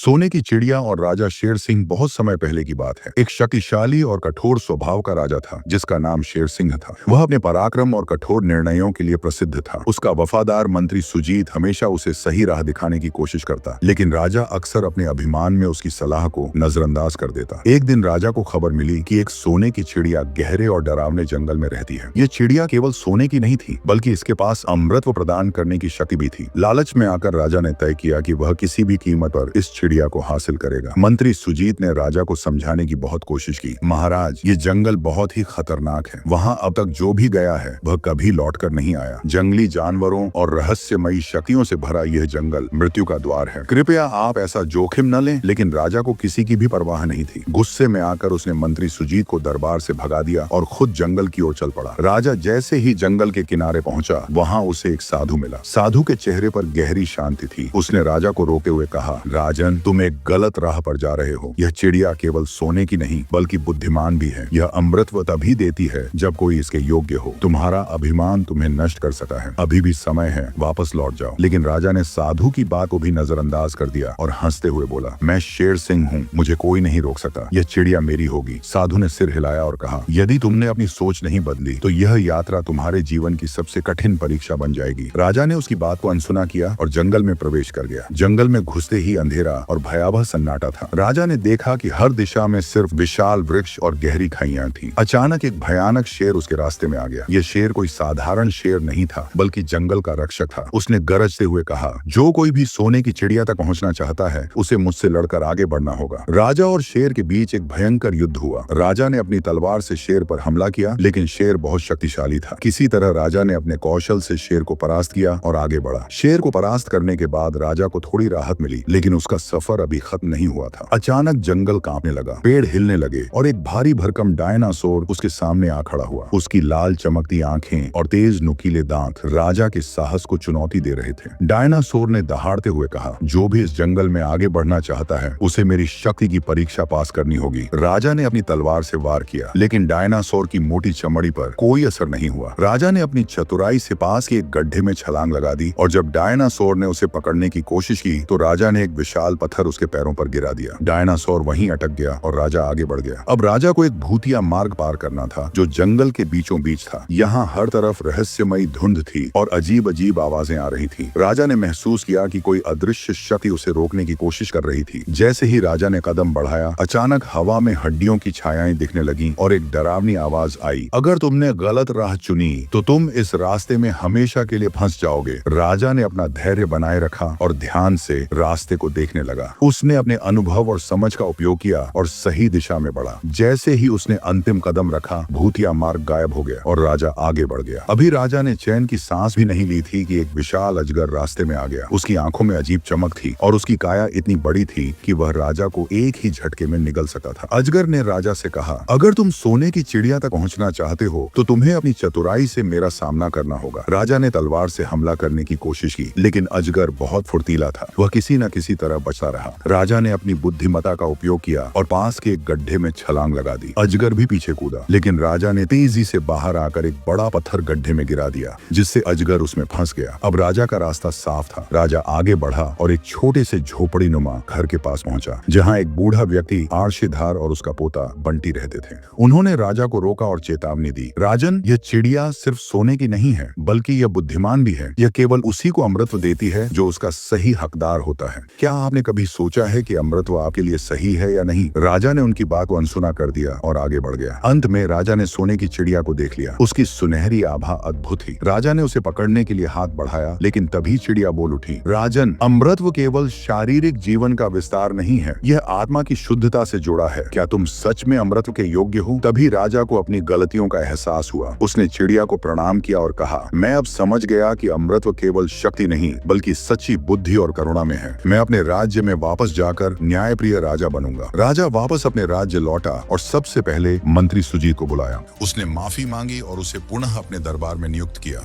सोने की चिड़िया और राजा शेर सिंह बहुत समय पहले की बात है। एक शक्तिशाली और कठोर स्वभाव का राजा था जिसका नाम शेर सिंह था। वह अपने पराक्रम और कठोर निर्णयों के लिए प्रसिद्ध था। उसका वफादार मंत्री सुजीत हमेशा उसे सही राह दिखाने की कोशिश करता, लेकिन राजा अक्सर अपने अभिमान में उसकी सलाह को नजरअंदाज कर देता। एक दिन राजा को खबर मिली कि एक सोने की चिड़िया गहरे और डरावने जंगल में रहती है। ये चिड़िया केवल सोने की नहीं थी, बल्कि इसके पास अमृत प्रदान करने की शक्ति भी थी। लालच में आकर राजा ने तय किया कि वह किसी भी कीमत पर इस चिड़िया को हासिल करेगा। मंत्री सुजीत ने राजा को समझाने की बहुत कोशिश की। महाराज, ये जंगल बहुत ही खतरनाक है। वहाँ अब तक जो भी गया है वह कभी लौटकर नहीं आया। जंगली जानवरों और रहस्यमयी शक्तियों से भरा यह जंगल मृत्यु का द्वार है। कृपया आप ऐसा जोखिम न लें। लेकिन राजा को किसी की भी परवाह नहीं थी। गुस्से में आकर उसने मंत्री सुजीत को दरबार से भगा दिया और खुद जंगल की ओर चल पड़ा। राजा जैसे ही जंगल के किनारे पहुंचा, वहाँ उसे एक साधु मिला। साधु के चेहरे पर गहरी शांति थी। उसने राजा को रोके हुए कहा, राजन, तुम एक गलत राह पर जा रहे हो। यह चिड़िया केवल सोने की नहीं बल्कि बुद्धिमान भी है। यह अमृतत्व तभी देती है जब कोई इसके योग्य हो। तुम्हारा अभिमान तुम्हें नष्ट कर सकता है। अभी भी समय है, वापस लौट जाओ। लेकिन राजा ने साधु की बात को भी नजरअंदाज कर दिया और हंसते हुए बोला, मैं शेर सिंह हूँ, मुझे कोई नहीं रोक सकता। यह चिड़िया मेरी होगी। साधु ने सिर हिलाया और कहा, यदि तुमने अपनी सोच नहीं बदली तो यह यात्रा तुम्हारे जीवन की सबसे कठिन परीक्षा बन जाएगी। राजा ने उसकी बात को अनसुना किया और जंगल में प्रवेश कर गया। जंगल में घुसते ही अंधेरा और भयावह सन्नाटा था। राजा ने देखा कि हर दिशा में सिर्फ विशाल वृक्ष और गहरी खाइयां थीं। अचानक एक भयानक शेर उसके रास्ते में आ गया। यह शेर कोई साधारण शेर नहीं था, बल्कि जंगल का रक्षक था। उसने गरजते हुए कहा, जो कोई भी सोने की चिड़िया तक पहुंचना चाहता है, उसे मुझसे लड़कर आगे बढ़ना होगा। राजा और शेर के बीच एक भयंकर युद्ध हुआ। राजा ने अपनी तलवार से शेर पर हमला किया, लेकिन शेर बहुत शक्तिशाली था। किसी तरह राजा ने अपने कौशल से शेर को परास्त किया और आगे बढ़ा। शेर को परास्त करने के बाद राजा को थोड़ी राहत मिली, लेकिन उसका सफर अभी खत्म नहीं हुआ था। अचानक जंगल कांपने लगा, पेड़ हिलने लगे और एक भारी भरकम डायनासोर उसके सामने आ खड़ा हुआ। उसकी लाल चमकती आंखें और तेज नुकीले दांत राजा के साहस को चुनौती दे रहे थे। डायनासोर ने दहाड़ते हुए कहा, जो भी इस जंगल में आगे बढ़ना चाहता है, उसे मेरी शक्ति की परीक्षा पास करनी होगी। राजा ने अपनी तलवार से वार किया, लेकिन डायनासोर की मोटी चमड़ी पर कोई असर नहीं हुआ। राजा ने अपनी चतुराई से पास के एक गड्ढे में छलांग लगा दी और जब डायनासोर ने उसे पकड़ने की कोशिश की तो राजा ने एक विशाल पत्थर उसके पैरों पर गिरा दिया। डायनासोर वहीं अटक गया और राजा आगे बढ़ गया। अब राजा को एक भूतिया मार्ग पार करना था जो जंगल के बीचों बीच था। यहाँ हर तरफ रहस्यमयी धुंध थी और अजीब अजीब आवाजें आ रही थी। राजा ने महसूस किया कि कोई अदृश्य शक्ति उसे रोकने की कोशिश कर रही थी। जैसे ही राजा ने कदम बढ़ाया, अचानक हवा में हड्डियों की छायाएं दिखने लगी और एक डरावनी आवाज आई, अगर तुमने गलत राह चुनी तो तुम इस रास्ते में हमेशा के लिए फंस जाओगे। राजा ने अपना धैर्य बनाए रखा और ध्यान से रास्ते को देखने लगा। उसने अपने अनुभव और समझ का उपयोग किया और सही दिशा में बढ़ा। जैसे ही उसने अंतिम कदम रखा, भूतिया मार्ग गायब हो गया और राजा आगे बढ़ गया। अभी राजा ने चैन की सांस भी नहीं ली थी कि एक विशाल अजगर रास्ते में आ गया। उसकी आंखों में अजीब चमक थी और उसकी काया इतनी बड़ी थी कि वह राजा को एक ही झटके में निगल सका था। अजगर ने राजा से कहा, अगर तुम सोने की चिड़िया तक पहुंचना चाहते हो तो तुम्हें अपनी चतुराई से मेरा सामना करना होगा। राजा ने तलवार से हमला करने की कोशिश की, लेकिन अजगर बहुत फुर्तीला था। वह किसी न किसी तरह बचा रहा। राजा ने अपनी बुद्धिमत्ता का उपयोग किया और पास के एक गड्ढे में छलांग लगा दी। अजगर भी पीछे कूदा, लेकिन राजा ने तेजी से बाहर आकर एक बड़ा पत्थर गड्ढे में गिरा दिया, जिससे अजगर उसमें फंस गया। अब राजा का रास्ता साफ था। राजा आगे बढ़ा और एक छोटे से झोपड़ी नुमा घर के पास पहुंचा, जहाँ एक बूढ़ा व्यक्ति आर्शीधार और उसका पोता बंटी रहते थे। उन्होंने राजा को रोका और चेतावनी दी, राजन, यह चिड़िया सिर्फ सोने की नहीं है, बल्कि यह बुद्धिमान भी है। यह केवल उसी को अमृतत्व देती है जो उसका सही हकदार होता है। क्या आपने कभी सोचा है कि अमृतत्व आपके लिए सही है या नहीं? राजा ने उनकी बात को अनसुना कर दिया और आगे बढ़ गया। अंत में राजा ने सोने की चिड़िया को देख लिया। उसकी सुनहरी आभा अद्भुत थी। राजा ने उसे पकड़ने के लिए हाथ बढ़ाया, लेकिन तभी चिड़िया बोल उठी, राजन, अमृतत्व केवल शारीरिक जीवन का विस्तार नहीं है, यह आत्मा की शुद्धता से जुड़ा है। क्या तुम सच में अमृतत्व के योग्य हो? तभी राजा को अपनी गलतियों का एहसास हुआ। उसने चिड़िया को प्रणाम किया और कहा, मैं अब समझ गया कि अमृतत्व केवल शक्ति नहीं बल्कि सच्ची बुद्धि और करुणा में है। मैं अपने राज्य में वापस जाकर न्यायप्रिय राजा बनूंगा। राजा वापस अपने राज्य लौटा और सबसे पहले मंत्री सुजीत को बुलाया। उसने माफी मांगी और उसे पुनः अपने दरबार में नियुक्त किया।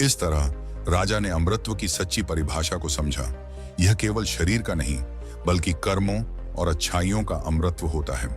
इस तरह राजा ने अमृतत्व की सच्ची परिभाषा को समझा। यह केवल शरीर का नहीं बल्कि कर्मों और अच्छाइयों का अमृतत्व होता है।